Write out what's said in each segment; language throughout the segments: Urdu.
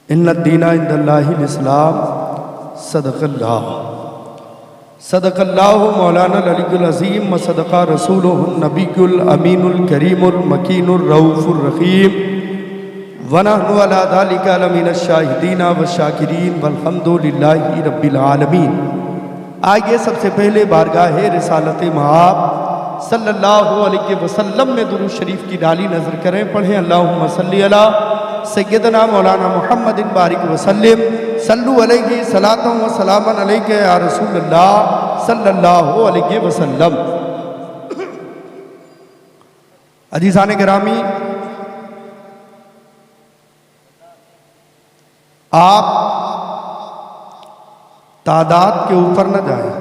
ان الدین عند اللہ الاسلام صدق اللہ مولانا العلی العظیم و صدق رسولہ النبی الامین الکریم المکین الرؤوف الرحیم ونحن علی ذلک لمن الشاہدین والشاکرین والحمد للہ رب العالمین۔ آئیے سب سے پہلے بارگاہ رسالت مآب صلی اللہ علیہ وسلم میں درود شریف کی ڈالی نظر کریں، پڑھیں اللہم صلی علی سیدنا مولانا محمد بارک وسلم، صلو علیہ صلاۃ و سلام علیک یا رسول اللہ صلی اللہ علیہ وسلم۔ عزیزان گرامی، آپ تعداد کے اوپر نہ جائیں۔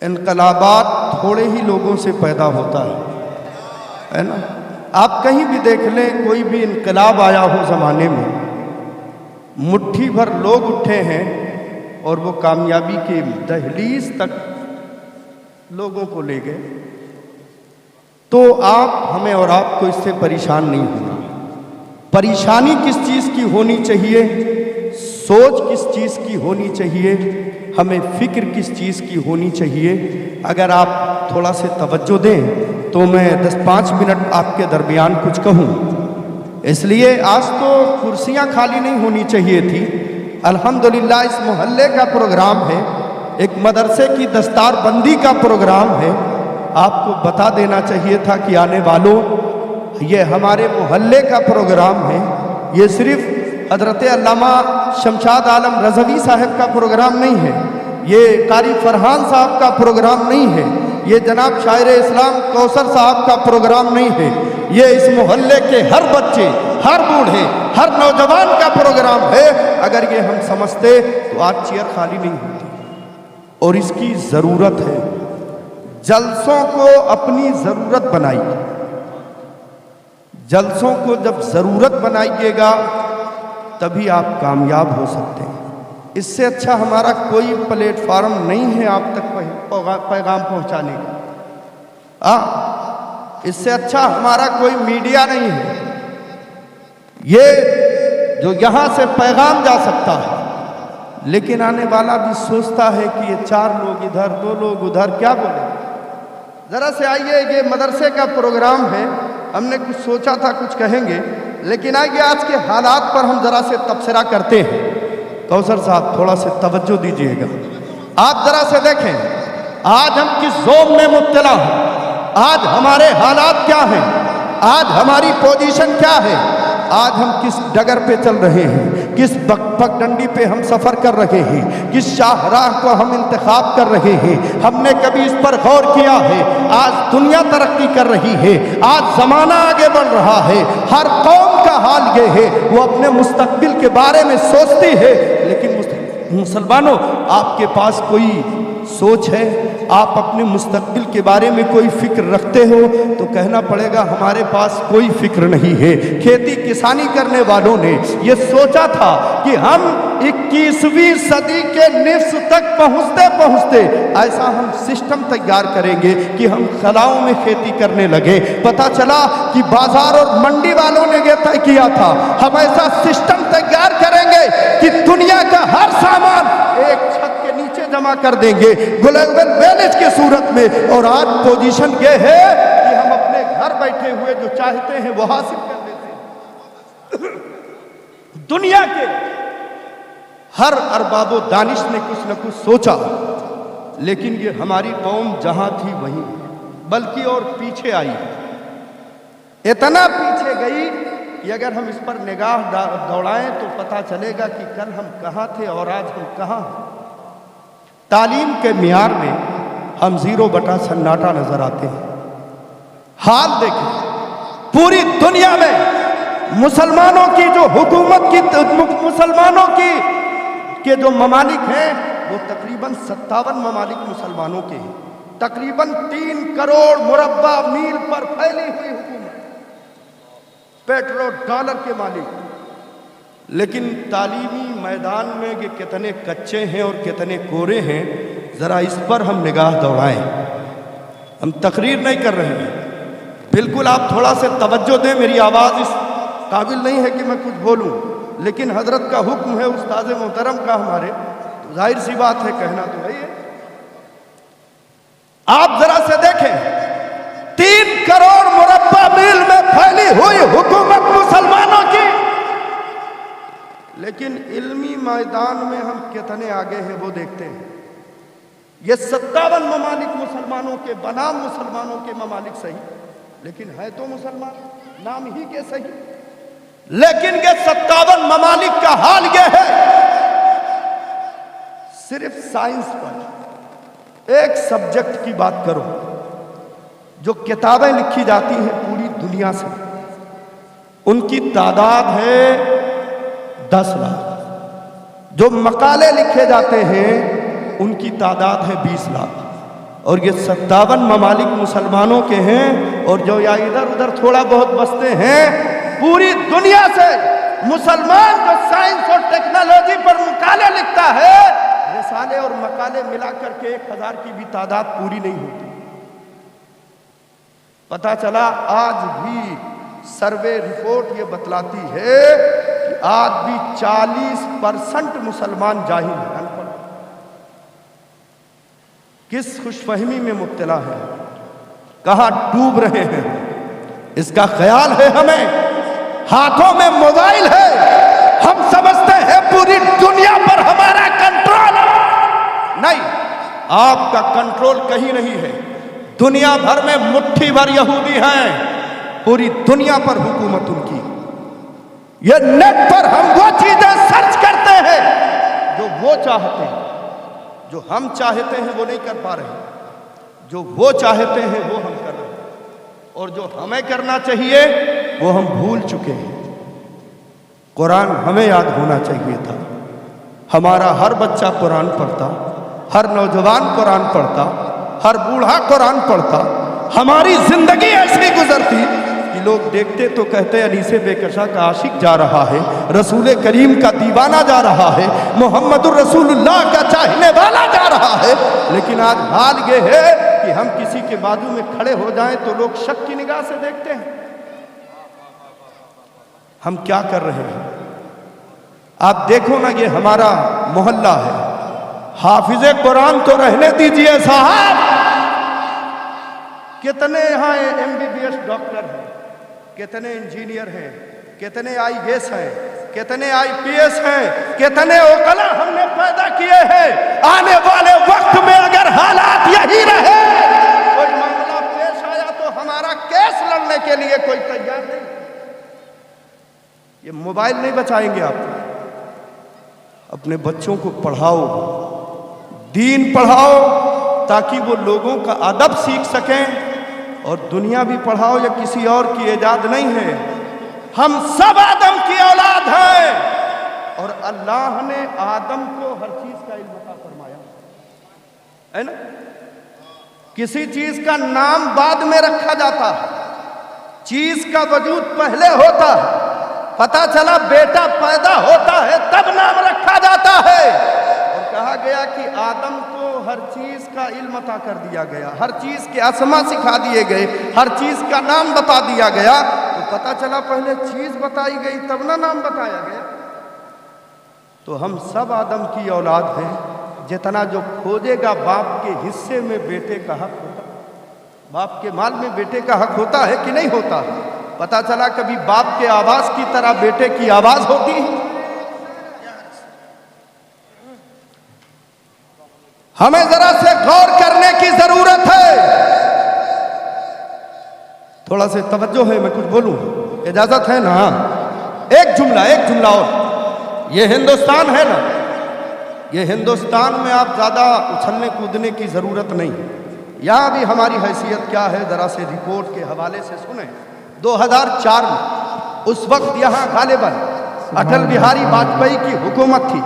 انقلابات تھوڑے ہی لوگوں سے پیدا ہوتا ہے نا؟ آپ کہیں بھی دیکھ لیں، کوئی بھی انقلاب آیا ہو زمانے میں، مٹھی بھر لوگ اٹھے ہیں اور وہ کامیابی کے دہلیز تک لوگوں کو لے گئے۔ تو آپ ہمیں اور آپ کو اس سے پریشان نہیں ہونا۔ پریشانی کس چیز کی ہونی چاہیے؟ سوچ کس چیز کی ہونی چاہیے؟ ہمیں فکر کس چیز کی ہونی چاہیے؟ اگر آپ تھوڑا سے توجہ دیں تو میں 10-5 منٹ آپ کے درمیان کچھ کہوں۔ اس لیے آج تو کرسیاں خالی نہیں ہونی چاہیے تھی۔ الحمدللہ اس محلے کا پروگرام ہے، ایک مدرسے کی دستار بندی کا پروگرام ہے۔ آپ کو بتا دینا چاہیے تھا کہ آنے والوں، یہ ہمارے محلے کا پروگرام ہے، یہ صرف حضرت علامہ شمشاد عالم رضوی صاحب کا پروگرام نہیں ہے، یہ قاری فرحان صاحب کا پروگرام نہیں ہے، یہ جناب شاعر اسلام کوثر صاحب کا پروگرام نہیں ہے، یہ اس محلے کے ہر بچے، ہر بوڑھے، ہر نوجوان کا پروگرام ہے۔ اگر یہ ہم سمجھتے تو آج چیئر خالی نہیں ہوتی، اور اس کی ضرورت ہے۔ جلسوں کو اپنی ضرورت بنائیے، جلسوں کو جب ضرورت بنائیے گا تبھی آپ کامیاب ہو سکتے ہیں۔ اس سے اچھا ہمارا کوئی پلیٹ فارم نہیں ہے آپ تک پیغام پہنچانے کا۔ اس سے اچھا ہمارا کوئی میڈیا نہیں ہے، یہ جو یہاں سے پیغام جا سکتا ہے، لیکن آنے والا بھی سوچتا ہے کہ یہ 4 لوگ ادھر، 2 لوگ ادھر، کیا بولیں۔ ذرا سے آئیے، یہ مدرسے کا پروگرام ہے، ہم نے کچھ سوچا تھا کچھ کہیں گے، لیکن آئیے آج کے حالات پر ہم ذرا سے تبصرہ کرتے ہیں۔ کوثر صاحب تھوڑا سے توجہ دیجئے گا۔ آپ ذرا سے دیکھیں آج ہم کس زوم میں مبتلا ہیں، آج ہمارے حالات کیا ہیں، آج ہماری پوزیشن کیا ہے، آج ہم کس ڈگر پہ چل رہے ہیں، کس پگڈنڈی پہ ہم سفر کر رہے ہیں، کس شاہراہ کو ہم انتخاب کر رہے ہیں۔ ہم نے کبھی اس پر غور کیا ہے؟ آج دنیا ترقی کر رہی ہے، آج زمانہ آگے بڑھ رہا ہے، ہر قوم کا حال یہ ہے وہ اپنے مستقبل کے بارے میں سوچتی ہے، لیکن مسلمانوں آپ کے پاس کوئی سوچ ہے؟ آپ اپنے مستقبل کے بارے میں کوئی فکر رکھتے ہو؟ تو کہنا پڑے گا ہمارے پاس کوئی فکر نہیں ہے۔ کھیتی کسانی کرنے والوں نے یہ سوچا تھا کہ ہم 21ویں صدی کے نصف تک پہنچتے ایسا ہم سسٹم تیار کریں گے کہ ہم خلاؤں میں کھیتی کرنے لگے۔ پتہ چلا کہ بازار اور منڈی والوں نے یہ طے کیا تھا ہم ایسا سسٹم تیار کریں گے کہ دنیا کا ہر سامان ایک چھت کے نیچے جمع کر دیں گے گلوبل ویلیج کی صورت میں۔ اور آج پوزیشن یہ ہے کہ ہم اپنے گھر بیٹھے ہوئے جو چاہتے ہیں وہ حاصل کر لیتے ہیں۔ دنیا کے ہر ارباب و دانش نے کچھ نہ کچھ سوچا، لیکن یہ ہماری قوم جہاں تھی وہیں، بلکہ اور پیچھے آئی، اتنا پیچھے گئی کہ اگر ہم اس پر نگاہ دوڑائیں تو پتہ چلے گا کہ کل ہم کہاں تھے اور آج ہم کہاں ہیں۔ تعلیم کے معیار میں ہم 0/سناٹا نظر آتے ہیں۔ حال دیکھیں، پوری دنیا میں مسلمانوں کی جو حکومت کی، مسلمانوں کی کے جو ممالک ہیں وہ تقریباً 57 ممالک مسلمانوں کے ہیں، تقریباً 3 کروڑ مربع میل پر پھیلی ہوئی حکومت، پیٹرو ڈالر کے مالک۔ لیکن تعلیمی میدان میں یہ کتنے کچے ہیں اور کتنے کورے ہیں، ذرا اس پر ہم نگاہ دوڑائیں۔ ہم تقریر نہیں کر رہے ہیں، بالکل آپ تھوڑا سے توجہ دیں، میری آواز اس قابل نہیں ہے کہ میں کچھ بولوں۔ لیکن حضرت کا حکم ہے استاذ محترم کا ہمارے، تو ظاہر سی بات ہے کہنا تو ہے یہ۔ آپ ذرا سے دیکھیں 3 کروڑ مربع میل میں پھیلی ہوئی حکومت مسلمانوں کی، لیکن علمی میدان میں ہم کتنے آگے ہیں وہ دیکھتے ہیں۔ یہ 57 ممالک مسلمانوں کے بنام مسلمانوں کے ممالک صحیح، لیکن ہے تو مسلمان نام ہی کے صحیح، لیکن یہ 57 ممالک کا حال یہ ہے، صرف سائنس پر ایک سبجیکٹ کی بات کرو، جو کتابیں لکھی جاتی ہیں پوری دنیا سے، ان کی تعداد ہے 10 لاکھ، جو مقالے لکھے جاتے ہیں ان کی تعداد ہے 20 لاکھ، اور یہ 57 ممالک مسلمانوں کے ہیں، اور جو یا ادھر ادھر تھوڑا بہت بستے ہیں، پوری دنیا سے مسلمان جو سائنس اور ٹیکنالوجی پر مقالے لکھتا ہے، رسالے اور مقالے ملا کر کے 1000 کی بھی تعداد پوری نہیں ہوتی۔ پتہ چلا آج بھی سروے رپورٹ یہ بتلاتی ہے کہ آج بھی 40% مسلمان جاہل ہیں، ان پڑھ۔ کس خوش فہمی میں مبتلا ہے، کہاں ڈوب رہے ہیں، اس کا خیال ہے ہمیں۔ ہاتھوں میں موبائل ہے، ہم سمجھتے ہیں پوری دنیا پر ہمارا کنٹرول، نہیں، آپ کا کنٹرول کہیں نہیں ہے۔ دنیا بھر میں مٹھی بھر یہودی ہیں، پوری دنیا پر حکومت ان کی۔ یہ نیٹ پر ہم وہ چیزیں سرچ کرتے ہیں جو وہ چاہتے ہیں، جو ہم چاہتے ہیں وہ نہیں کر پا رہے، جو وہ چاہتے ہیں وہ ہم کر رہے ہیں، اور جو ہمیں کرنا چاہیے وہ ہم بھول چکے ہیں۔ قرآن ہمیں یاد ہونا چاہیے تھا، ہمارا ہر بچہ قرآن پڑھتا، ہر نوجوان قرآن پڑھتا، ہر بوڑھا قرآن پڑھتا، ہماری زندگی ایسی گزرتی کہ لوگ دیکھتے تو کہتے انیس بے کشا کا عاشق جا رہا ہے، رسول کریم کا دیوانہ جا رہا ہے، محمد الرسول اللہ کا چاہنے والا جا رہا ہے۔ لیکن آج حال یہ ہے کہ ہم کسی کے بازو میں کھڑے ہو جائیں تو لوگ شک کی نگاہ سے دیکھتے ہیں۔ ہم کیا کر رہے ہیں؟ آپ دیکھو نا، یہ ہمارا محلہ ہے، حافظ قرآن تو رہنے دیجئے صاحب، کتنے یہاں MBBS ڈاکٹر ہیں، کتنے انجینئر ہیں، کتنے IAS ہیں، کتنے IPS ہیں، کتنے وکلا ہم نے پیدا کیے ہیں۔ آنے والے وقت میں اگر حالات یہی رہے، کوئی معاملہ پیش آیا تو ہمارا کیس لڑنے کے لیے کوئی تیار نہیں۔ یہ موبائل نہیں بچائیں گے آپ، اپنے بچوں کو پڑھاؤ، دین پڑھاؤ، تاکہ وہ لوگوں کا ادب سیکھ سکیں، اور دنیا بھی پڑھاؤ، یا کسی اور کی ایجاد نہیں ہے، ہم سب آدم کی اولاد ہیں، اور اللہ نے آدم کو ہر چیز کا علم عطا فرمایا ہے نا۔ کسی چیز کا نام بعد میں رکھا جاتا ہے، چیز کا وجود پہلے ہوتا ہے۔ پتہ چلا بیٹا پیدا ہوتا ہے تب نام رکھا جاتا ہے، اور کہا گیا کہ آدم کو ہر چیز کا علم عطا کر دیا گیا، ہر چیز کے اسما سکھا دیے گئے، ہر چیز کا نام بتا دیا گیا۔ تو پتہ چلا پہلے چیز بتائی گئی تب نہ نام بتایا گیا۔ تو ہم سب آدم کی اولاد ہیں، جتنا جو کھوجے گا باپ کے حصے میں بیٹے کا حق ہوتا، باپ کے مال میں بیٹے کا حق ہوتا ہے کہ نہیں ہوتا؟ پتہ چلا کبھی باپ کے آواز کی طرح بیٹے کی آواز ہوتی ہے؟ ہمیں ذرا سے غور کرنے کی ضرورت ہے۔ تھوڑا سے توجہ ہے، میں کچھ بولوں، اجازت ہے نا؟ ایک جملہ اور، یہ ہندوستان ہے نا، یہ ہندوستان میں آپ زیادہ اچھلنے کودنے کی ضرورت نہیں، یہاں بھی ہماری حیثیت کیا ہے ذرا سے رپورٹ کے حوالے سے سنیں۔ 2004 میں اس وقت یہاں غالباً اٹل بہاری واجپئی کی حکومت تھی،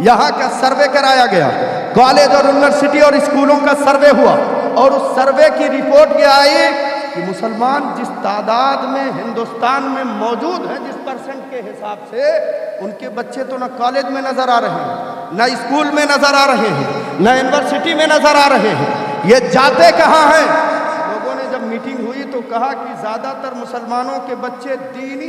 یہاں کا سروے کرایا گیا، کالج اور یونیورسٹی اور اسکولوں کا سروے ہوا، اور اس سروے کی رپورٹ یہ آئی کہ مسلمان جس تعداد میں ہندوستان میں موجود ہیں، جس پرسنٹ کے حساب سے، ان کے بچے تو نہ کالج میں نظر آ رہے ہیں، نہ اسکول میں نظر آ رہے ہیں، نہ یونیورسٹی میں نظر آ رہے ہیں۔ یہ جاتے کہاں ہیں؟ لوگوں نے جب میٹنگ ہوئی تو کہا کہ زیادہ تر مسلمانوں کے بچے دینی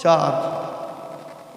4।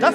10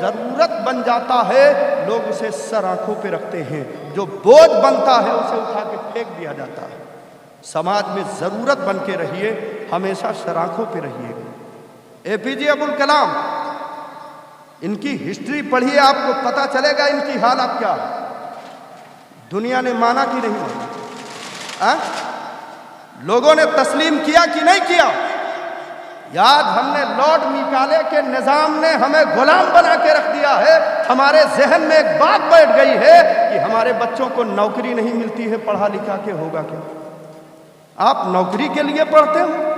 ضرورت بن جاتا ہے لوگ اسے سر آنکھوں پہ رکھتے ہیں، جو بوجھ بنتا ہے اسے اٹھا کے پھینک دیا جاتا ہے۔ سماج میں ضرورت بن کے رہیے، ہمیشہ سر آنکھوں پہ رہیے۔ اے پی جے عبدالکلام، ان کی ہسٹری پڑھیے، آپ کو پتہ چلے گا ان کی حالت کیا ہے۔ دنیا نے مانا کہ نہیں مانا؟ لوگوں نے تسلیم کیا کہ نہیں کیا؟ یاد ہم نے لارڈ میکالے کے نظام نے ہمیں غلام بنا کے رکھ دیا ہے۔ ہمارے ذہن میں ایک بات بیٹھ گئی ہے کہ ہمارے بچوں کو نوکری نہیں ملتی ہے، پڑھا لکھا کے ہوگا کیا؟ آپ نوکری کے لیے پڑھتے ہو؟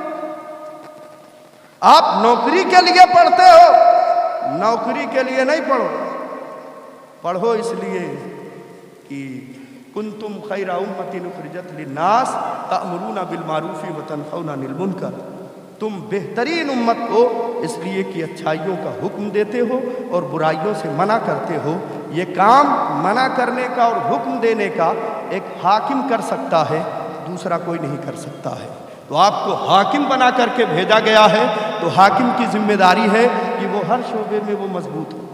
آپ نوکری کے لیے پڑھتے ہو؟ نوکری کے لیے نہیں پڑھو، پڑھو اس لیے کہ کنتم خیر امۃ اخرجت للناس تأمرون بالمعروف وتنہون عن المنکر، تم بہترین امت ہو اس لیے کہ اچھائیوں کا حکم دیتے ہو اور برائیوں سے منع کرتے ہو۔ یہ کام منع کرنے کا اور حکم دینے کا ایک حاکم کر سکتا ہے، دوسرا کوئی نہیں کر سکتا ہے۔ تو آپ کو حاکم بنا کر کے بھیجا گیا ہے، تو حاکم کی ذمہ داری ہے کہ وہ ہر شعبے میں وہ مضبوط ہو،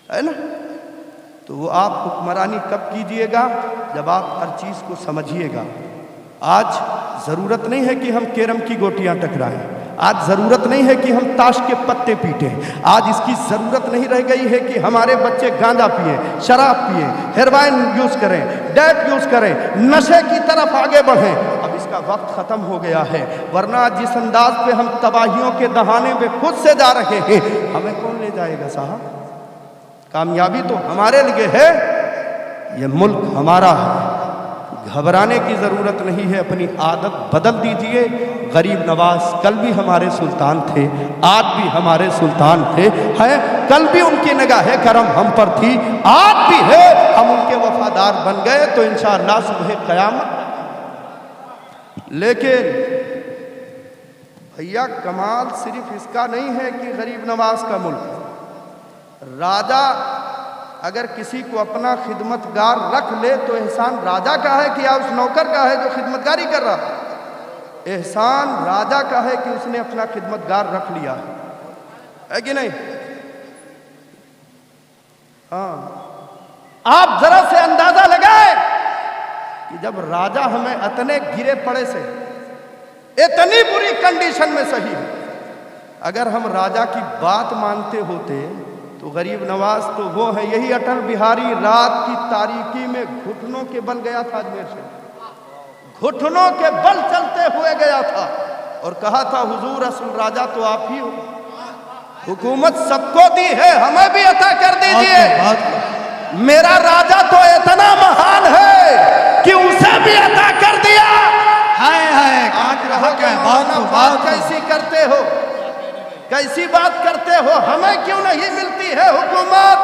ہے نا؟ تو وہ آپ حکمرانی کب کیجئے گا؟ جب آپ ہر چیز کو سمجھیے گا۔ آج ضرورت نہیں ہے کہ ہم کیرم کی گوٹیاں ٹکرائیں، آج ضرورت نہیں ہے کہ ہم تاش کے پتے پیٹیں، آج اس کی ضرورت نہیں رہ گئی ہے کہ ہمارے بچے گانجا پئیں، شراب پئیں، ہیروئن یوز کریں، ڈیپ یوز کریں، نشے کی طرف آگے بڑھیں۔ اب اس کا وقت ختم ہو گیا ہے، ورنہ جس انداز پہ ہم تباہیوں کے دہانے پہ خود سے جا رہے ہیں، ہمیں کون لے جائے گا صاحب؟ کامیابی تو ہمارے لیے ہے، یہ ملک ہمارا ہے، گھبرانے کی ضرورت نہیں ہے، اپنی عادت بدل دیجئے۔ غریب نواز کل بھی ہمارے سلطان تھے، آج بھی ہمارے سلطان تھے، ہیں، کل بھی ان کی نگاہ کرم ہم پر تھی، آج بھی ہے، ہم ان کے وفادار بن گئے تو انشاءاللہ صبح قیامت۔ لیکن بھیا کمال صرف اس کا نہیں ہے کہ غریب نواز کا ملک ہے۔ راجہ اگر کسی کو اپنا خدمتگار رکھ لے تو احسان راجہ کا ہے کہ یا اس نوکر کا ہے جو خدمتگاری کر رہا ہے؟ احسان راجہ کا ہے کہ اس نے اپنا خدمتگار رکھ لیا ہے کہ نہیں؟ ہاں، آپ ذرا سے اندازہ لگائیں کہ جب راجہ ہمیں اتنے گرے پڑے سے اتنی بری کنڈیشن میں صحیح ہے، اگر ہم راجہ کی بات مانتے ہوتے تو غریب نواز تو وہ ہے، یہی اٹل بہاری رات کی تاریکی میں گھٹنوں کے بل گیا تھا، اجمیر سے گھٹنوں کے بل چلتے ہوئے گیا تھا اور کہا تھا حضور اصل راجہ تو آپ ہی ہو، حکومت سب کو دی ہے، ہمیں بھی عطا کر دیجئے، میرا راجہ تو اتنا مہان ہے کہ اسے بھی عطا کر دیا۔ بات کیسی کرتے ہو، کیسی بات کرتے ہو، ہمیں کیوں نہیں ملتی ہے حکومت؟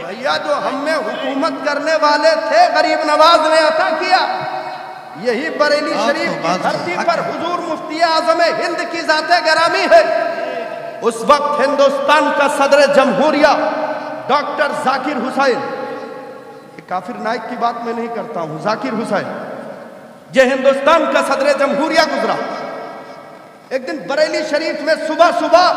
بھیا جو ہم میں حکومت کرنے والے تھے غریب نواز نے عطا کیا۔ یہی بریلی شریف کی دھرتی پر حضور مفتی اعظم ہند کی ذات گرامی ہے۔ اس وقت ہندوستان کا صدر جمہوریہ ڈاکٹر ذاکر حسین، کافر نائک کی بات میں نہیں کرتا ہوں، ذاکر حسین یہ ہندوستان کا صدر جمہوریہ گزرا۔ ایک دن بریلی شریف میں صبح صبح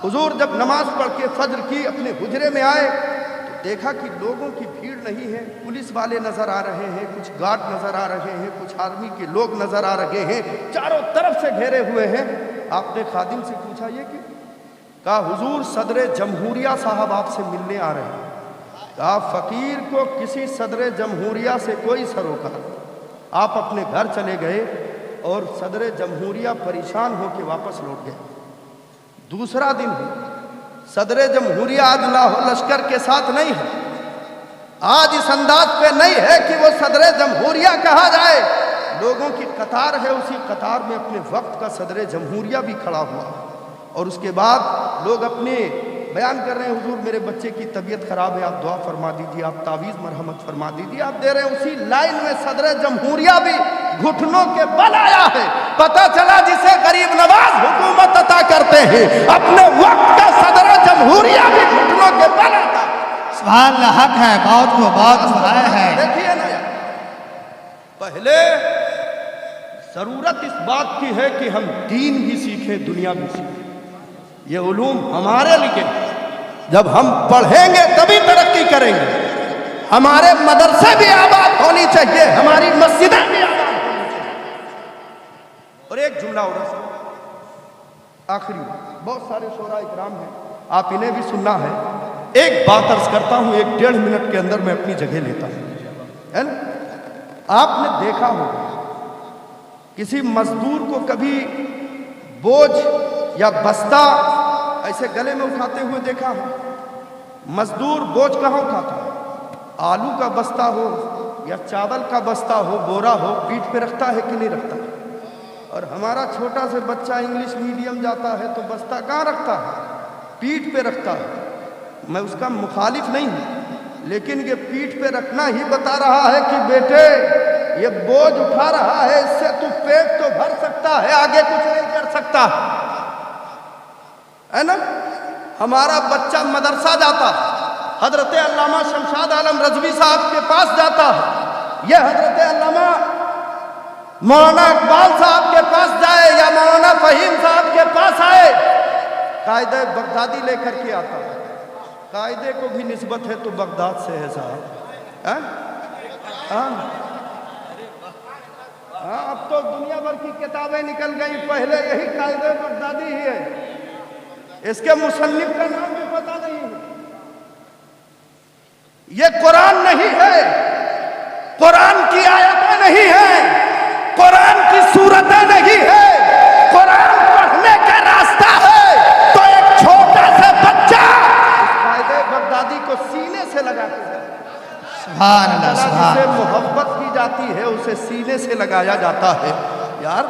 حضور جب نماز پڑھ کے فجر کی اپنے حجرے میں آئے تو دیکھا کہ لوگوں کی بھیڑ نہیں ہے، پولیس والے نظر آ رہے ہیں، کچھ گارڈ نظر آ رہے ہیں، کچھ آرمی کے لوگ نظر آ رہے ہیں، چاروں طرف سے گھیرے ہوئے ہیں۔ آپ نے خادم سے پوچھا یہ کیوں؟ کہا حضور صدر جمہوریہ صاحب آپ سے ملنے آ رہے ہیں۔ کہا فقیر کو کسی صدر جمہوریہ سے کوئی سروکار، آپ اپنے گھر چلے گئے اور صدر جمہوریہ پریشان ہو کے واپس لوٹ گئے۔ دوسرا دن ہے، صدر جمہوریہ آج لاہور لشکر کے ساتھ نہیں ہے، آج اس انداز پہ نہیں ہے کہ وہ صدر جمہوریہ کہا جائے، لوگوں کی قطار ہے، اسی قطار میں اپنے وقت کا صدر جمہوریہ بھی کھڑا ہوا، اور اس کے بعد لوگ اپنے بیان کر رہے ہیں حضور میرے بچے کی طبیعت خراب ہے، آپ دعا فرما دیجیے، آپ تعویذ مرحمت فرما دیجیے، آپ دے رہے ہیں۔ اسی لائن میں صدر جمہوریہ بھی گھٹنوں کے بل آیا ہے۔ پتہ چلا جسے غریب نواز حکومت عطا کرتے ہیں اپنے وقت کا صدر جمہوریہ بھی گھٹنوں کے بل آتا ہے۔ سبحان اللہ، حق ہے، بہت کو بہت سنائے ہے۔ دیکھیے نا یار، پہلے ضرورت اس بات کی ہے کہ ہم دین بھی سیکھیں، دنیا بھی سیکھیں، یہ علوم ہمارے لیے، جب ہم پڑھیں گے تبھی ترقی کریں گے۔ ہمارے مدرسے بھی آباد ہونی چاہیے، ہماری مسجدیں بھی آباد ہونی چاہیے۔ اور ایک جملہ اور ہے، آخری، بہت سارے شعراء اکرام ہیں، آپ انہیں بھی سننا ہے۔ ایک بات عرض کرتا ہوں، 1.5 منٹ کے اندر میں اپنی جگہ لیتا ہوں، ہے نا؟ آپ نے دیکھا ہوگا کسی مزدور کو کبھی بوجھ یا بستہ ایسے گلے میں اٹھاتے ہوئے دیکھا ہے؟ مزدور بوجھ کہاں اٹھاتا ہے؟ آلو کا بستہ ہو یا چاول کا بستہ ہو، بورا ہو، پیٹھ پہ رکھتا ہے کہ نہیں رکھتا؟ اور ہمارا چھوٹا سے بچہ انگلش میڈیم جاتا ہے تو بستہ کہاں رکھتا ہے؟ پیٹھ پہ رکھتا ہے۔ میں اس کا مخالف نہیں ہوں، لیکن یہ پیٹھ پہ رکھنا ہی بتا رہا ہے کہ بیٹے یہ بوجھ اٹھا رہا ہے، اس سے تو پیٹ تو بھر سکتا ہے، آگے کچھ نہیں کر سکتا ہے نا؟ ہمارا بچہ مدرسہ جاتا ہے، حضرت علامہ شمشاد عالم رضوی صاحب کے پاس جاتا ہے، یہ حضرت علامہ مولانا اقبال صاحب کے پاس جائے یا مولانا فہیم صاحب کے پاس آئے، قاعدہ بغدادی لے کر کے آتا ہے۔ قاعدے کو بھی نسبت ہے تو بغداد سے ہے صاحب، ہاں اب تو دنیا بھر کی کتابیں نکل گئی، پہلے یہی قاعدہ بغدادی ہی ہے، اس کے مصنف کا نام بھی پتہ نہیں ہے۔ یہ قرآن نہیں ہے، قرآن کی آیتیں نہیں ہیں، قرآن کی سورتیں نہیں ہے، قرآن پڑھنے کا راستہ ہے۔ تو ایک چھوٹا سا بچہ اس قاعدہ بغدادی کو سینے سے لگا کے سبحان اللہ، سبحان جسے اللہ۔ محبت کی جاتی ہے اسے سینے سے لگایا جاتا ہے۔ یار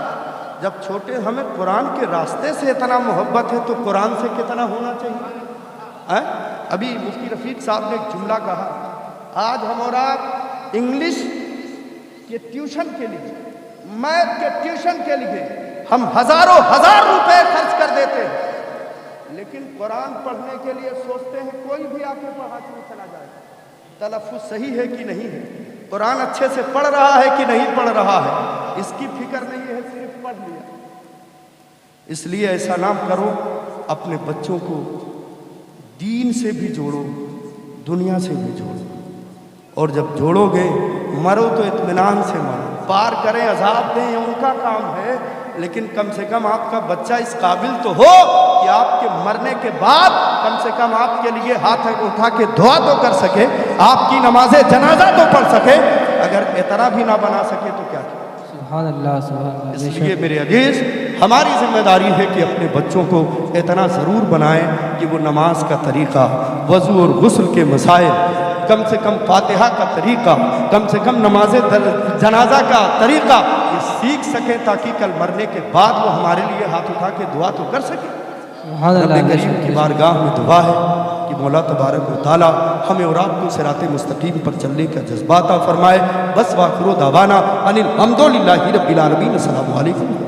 جب چھوٹے ہمیں قرآن کے راستے سے اتنا محبت ہے تو قرآن سے کتنا ہونا چاہیے؟ ابھی مفتی رفیق صاحب نے ایک جملہ کہا، آج ہم اور آپ انگلش کے ٹیوشن کے لیے، میتھ کے ٹیوشن کے لیے ہم ہزاروں روپے خرچ کر دیتے ہیں، لیکن قرآن پڑھنے کے لیے سوچتے ہیں کوئی بھی آ کے پڑھا کے چلا جائے، تلفظ صحیح ہے کہ نہیں ہے، قرآن اچھے سے پڑھ رہا ہے کہ نہیں پڑھ رہا ہے، اس کی فکر نہیں ہے، صرف پڑھ لیا۔ اس لیے ایسا نہ کرو، اپنے بچوں کو دین سے بھی جوڑو، دنیا سے بھی جوڑو، اور جب جوڑو گے مرو تو اطمینان سے مرو، پار کریں عذاب دیں یہ ان کا کام ہے، لیکن کم سے کم آپ کا بچہ اس قابل تو ہو کہ آپ کے مرنے کے بعد کم سے کم آپ کے لیے ہاتھ اٹھا کے دعا تو کر سکے، آپ کی نماز جنازہ تو پڑھ سکے۔ اگر اتنا بھی نہ بنا سکے تو کیا کیا؟ سبحان اللہ، سبحان اللہ۔ اس لیے میرے عزیز ہماری ذمہ داری ہے کہ اپنے بچوں کو اتنا ضرور بنائیں کہ وہ نماز کا طریقہ، وضو اور غسل کے مسائل، کم سے کم فاتحہ کا طریقہ، کم سے کم نماز جنازہ کا طریقہ یہ سیکھ سکیں، تاکہ کل مرنے کے بعد وہ ہمارے لیے ہاتھ اٹھا کے دعا تو کر سکیں۔ سبحان رب اللہ، کریم کی بارگاہ میں دعا ہے کہ مولا تبارک و تعالی ہمیں اور آپ کو صراط مستقیم پر چلنے کا جذبہ عطا فرمائے۔ بس وآخر دعوانا ان الحمدللہ رب العالمین۔ السلام علیکم۔